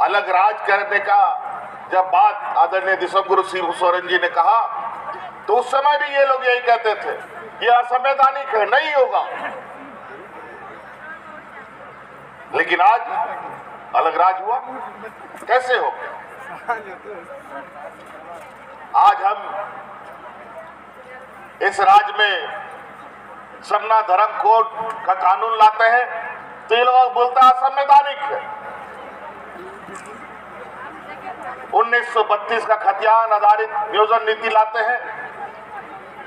अलग राज करने का जब बात आदरणीय दिसंगुरु शिबू सोरेन जी ने कहा तो उस समय भी ये लोग यही कहते थे ये असंवैधानिक है, नहीं होगा। लेकिन आज अलग राज हुआ, कैसे हो गया? आज हम इस राज्य में समना धर्म कोड का कानून लाते हैं तो ये लोग बोलता है असंवैधानिक है। 1932 का खतियान आधारित नियोजन नीति लाते हैं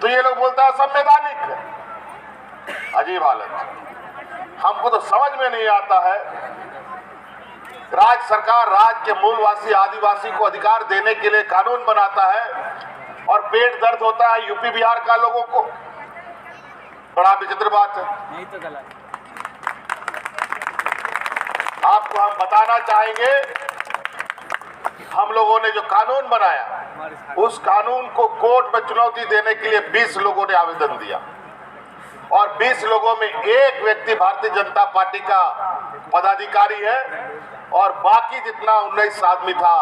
तो ये लोग बोलता है संवैधानिक है। अजीब हालत। हमको तो समझ में नहीं आता है, राज्य सरकार राज्य के मूलवासी आदिवासी को अधिकार देने के लिए कानून बनाता है और पेट दर्द होता है यूपी बिहार का लोगों को। बड़ा विचित्र बात है। नहीं तो गलत। आपको हम बताना चाहेंगे, हम लोगों ने जो कानून बनाया उस कानून को कोर्ट में चुनौती देने के लिए 20 लोगों ने आवेदन दिया और 20 लोगों में एक व्यक्ति भारतीय जनता पार्टी का पदाधिकारी है और बाकी जितना 19 आदमी था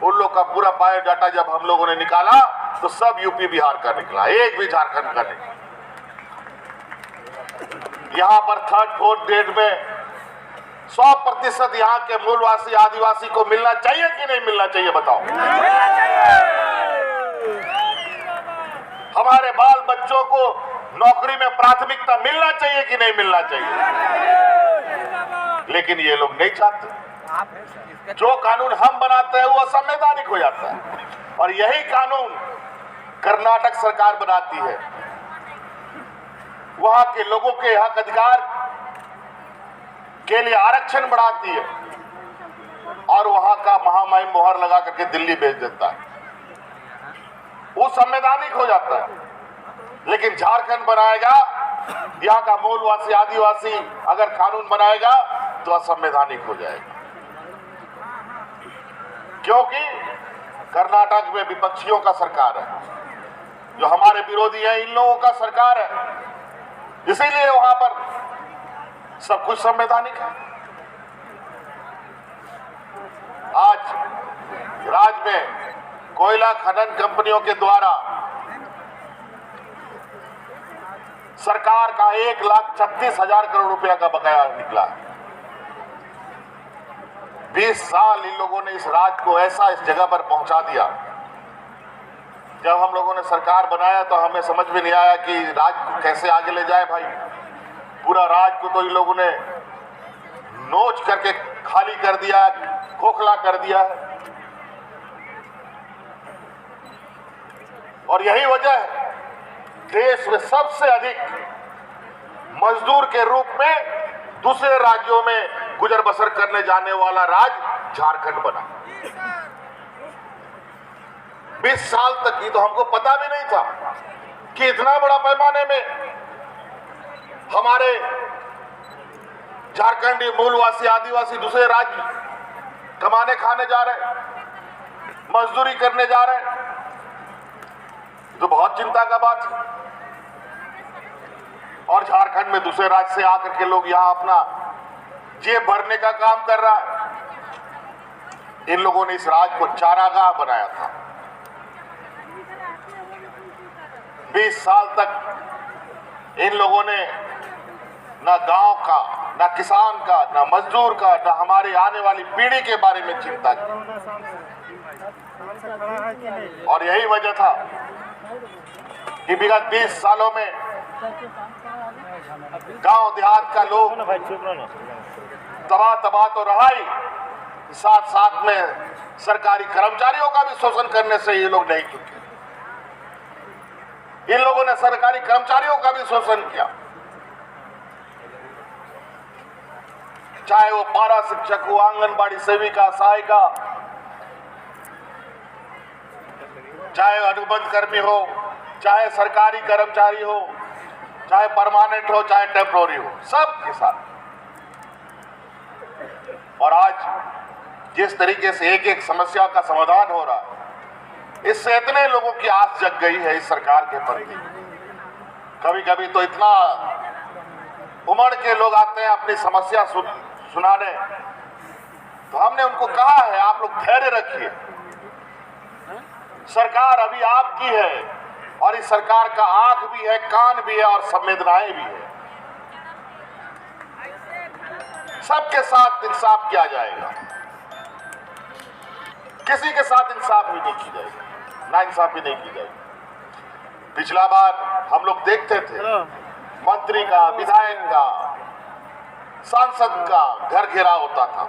उन लोग का पूरा बायोडाटा जब हम लोगों ने निकाला तो सब यूपी बिहार का निकला, एक भी झारखंड का नहीं। यहाँ पर थर्ड फोर्थ ग्रेड में 100% यहाँ के मूलवासी आदिवासी को मिलना चाहिए कि नहीं मिलना चाहिए, बताओ। हमारे बाल बच्चों को नौकरी में प्राथमिकता मिलना चाहिए कि नहीं मिलना चाहिए। लेकिन ये लोग नहीं चाहते। जो कानून हम बनाते हैं वो असंवैधानिक हो जाता है और यही कानून कर्नाटक सरकार बनाती है। वहां के लोगों के हक अधिकार के लिए आरक्षण बढ़ाती है और वहां का महामहिम मोहर लगा करके दिल्ली भेज देता है, वो संवैधानिक हो जाता है। लेकिन झारखंड बनाएगा, यहाँ का मूलवासी आदिवासी अगर कानून बनाएगा तो असंवैधानिक हो जाएगा, क्योंकि कर्नाटक में विपक्षियों का सरकार है, जो हमारे विरोधी है इन लोगों का सरकार है, इसीलिए वहां पर सब कुछ संवैधानिक है। आज राज्य में कोयला खनन कंपनियों के द्वारा सरकार का 1,36,000 करोड़ रुपया का बकाया निकला है। 20 साल इन लोगों ने इस राज्य को ऐसा इस जगह पर पहुंचा दिया। जब हम लोगों ने सरकार बनाया तो हमें समझ में नहीं आया कि राज्य को कैसे आगे ले जाए। भाई पूरा राज्य को तो इन लोगों ने नोच करके खाली कर दिया, खोखला कर दिया है। और यही वजह है देश में सबसे अधिक मजदूर के रूप में दूसरे राज्यों में गुजर बसर करने जाने वाला राज्य झारखंड बना। 20 साल तक ही तो हमको पता भी नहीं था कि इतना बड़ा पैमाने में हमारे झारखंडी मूलवासी आदिवासी दूसरे राज्य कमाने खाने जा रहे हैं, मजदूरी करने जा रहे हैं, तो बहुत चिंता का बात है। और झारखंड में दूसरे राज्य से आकर के लोग यहां अपना जेब भरने का काम कर रहा है। इन लोगों ने इस राज्य को चारागाह बनाया था। 20 साल तक इन लोगों ने ना गांव का, ना किसान का, ना मजदूर का, ना हमारी आने वाली पीढ़ी के बारे में चिंता की। और यही वजह था कि विगत 20 सालों में गांव देहात का लोग दबा तो रहा ही, साथ साथ में सरकारी कर्मचारियों का भी शोषण करने से ये लोग नहीं चुके। इन लोगों ने सरकारी कर्मचारियों का भी शोषण किया, चाहे वो पारा शिक्षक हो, आंगनबाड़ी सेविका, सहायिका, चाहे अनुबंध कर्मी हो, चाहे सरकारी कर्मचारी हो, चाहे परमानेंट हो, चाहे टेम्पोररी हो, सब के साथ। और आज जिस तरीके से एक एक समस्या का समाधान हो रहा है, इससे इतने लोगों की आस जग गई है इस सरकार के प्रति। कभी कभी तो इतना उमड़ के लोग आते हैं अपनी समस्या सुनाने तो हमने उनको कहा है आप लोग धैर्य रखिए, सरकार अभी आपकी है और इस सरकार का आंख भी है, कान भी है और संवेदनाएं भी है। सबके साथ इंसाफ किया जाएगा, किसी के साथ इंसाफ भी नहीं की जाएगी, ना इंसाफी नहीं की जाएगी। पिछला बार हम लोग देखते थे मंत्री का, विधायक का, सांसद का घर घेराव होता था,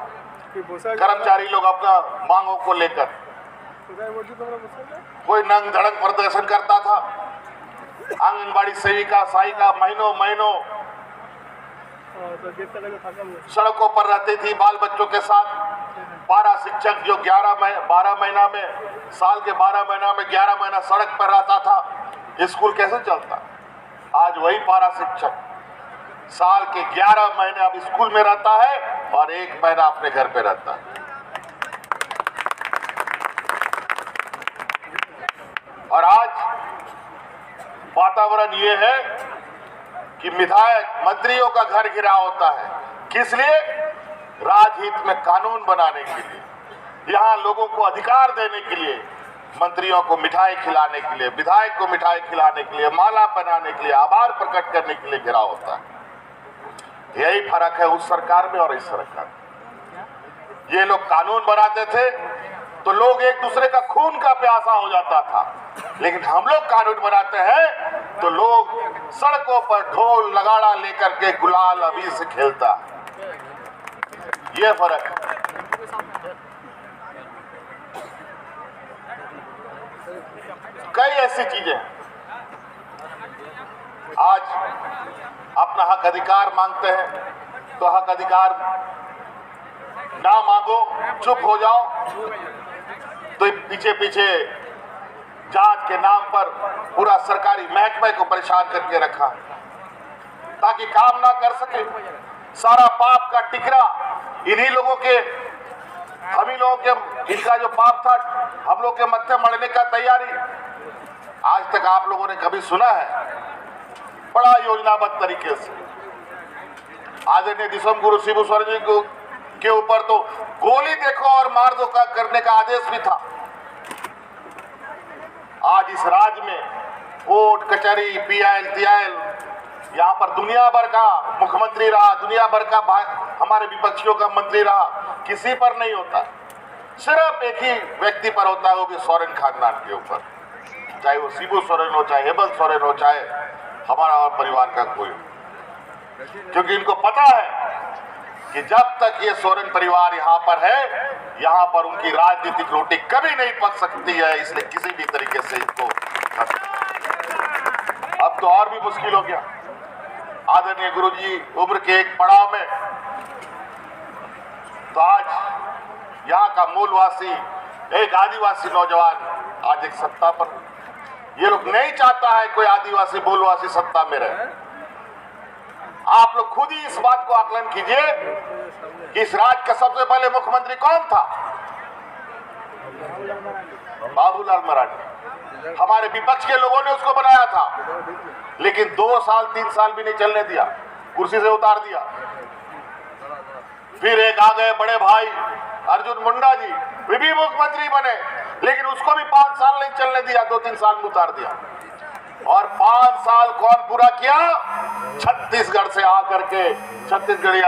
कर्मचारी लोग अपना मांगों को लेकर, कोई नंग धड़क प्रदर्शन करता था, आंगनबाड़ी सेविका सहायिका महीनों सड़कों पर रहती थी बाल बच्चों के साथ। पारा शिक्षक जो 12 महीना में, साल के 12 महीना में 11 महीना सड़क पर रहता था, स्कूल कैसे चलता? आज वही पारा शिक्षक साल के 11 महीने अब स्कूल में रहता है और 1 महीना अपने घर पे रहता है। और आज वातावरण ये है कि विधायक मंत्रियों का घर घिराव होता है, किस लिए? राजहित में कानून बनाने के लिए, यहाँ लोगों को अधिकार देने के लिए, मंत्रियों को मिठाई खिलाने के लिए, विधायक को मिठाई खिलाने के लिए, माला बनाने के लिए, आभार प्रकट करने के लिए घिराव होता है। यही फर्क है उस सरकार में और इस सरकार में। ये लोग कानून बनाते थे तो लोग एक दूसरे का खून का प्यासा हो जाता था, लेकिन हम लोग कानून बनाते हैं तो लोग सड़कों पर ढोल नगाड़ा लेकर के गुलाल अबीर से खेलता। ये फर्क है। कई ऐसी चीजें आज अपना हक अधिकार मांगते हैं तो हक अधिकार ना मांगो, चुप हो जाओ, तो पीछे जांच के नाम पर पूरा सरकारी महकमे को परेशान करके रखा ताकि काम ना कर सके। सारा पाप का टिकरा इन्हीं लोगों के, हम ही लोगों के, इनका जो पाप था हम लोग के मत्थे मरने का तैयारी। आज तक आप लोगों ने कभी सुना है? बड़ा योजनाबद्ध तरीके से आदरणीय दिसम गुरु शिबू सोरेन जी के ऊपर तो गोली देखो और मार दो का करने का आदेश भी था। आज इस राज्य में कोर्ट कचहरी पीआईएल टीआईएल, यहाँ पर दुनिया भर का मुख्यमंत्री रहा, दुनिया भर का हमारे विपक्षियों का मंत्री रहा, किसी पर नहीं होता, सिर्फ एक ही व्यक्ति पर होता है, वो भी सोरेन खानदान के ऊपर, चाहे वो शिबू सोरेन हो, चाहे हेमंत सोरेन हो, चाहे हमारा और परिवार का कोई हो। क्योंकि इनको पता है कि जब तक ये सोरेन परिवार यहाँ पर है, यहाँ पर उनकी राजनीतिक रोटी कभी नहीं पक सकती है, इसलिए किसी भी तरीके से इनको। अब तो और भी मुश्किल हो गया। आदरणीय गुरुजी उम्र के एक पड़ाव में, तो आज यहाँ का मूलवासी एक आदिवासी नौजवान आज एक सत्ता पर, ये लोग नहीं चाहता है कोई आदिवासी मूलवासी सत्ता में रहे। आप लोग खुद ही इस बात को आकलन कीजिए कि इस राज्य का सबसे पहले मुख्यमंत्री कौन था? बाबूलाल मरांडी। हमारे विपक्ष के लोगों ने उसको बनाया था, लेकिन 2 साल 3 साल भी नहीं चलने दिया, कुर्सी से उतार दिया। फिर एक आ गए बड़े भाई अर्जुन मुंडा जी, वे भी मुख्यमंत्री बने, लेकिन उसको भी 5 साल नहीं चलने दिया, 2-3 साल में उतार दिया। और 5 साल कौन पूरा किया? छत्तीसगढ़ से आकर के छत्तीसगढ़िया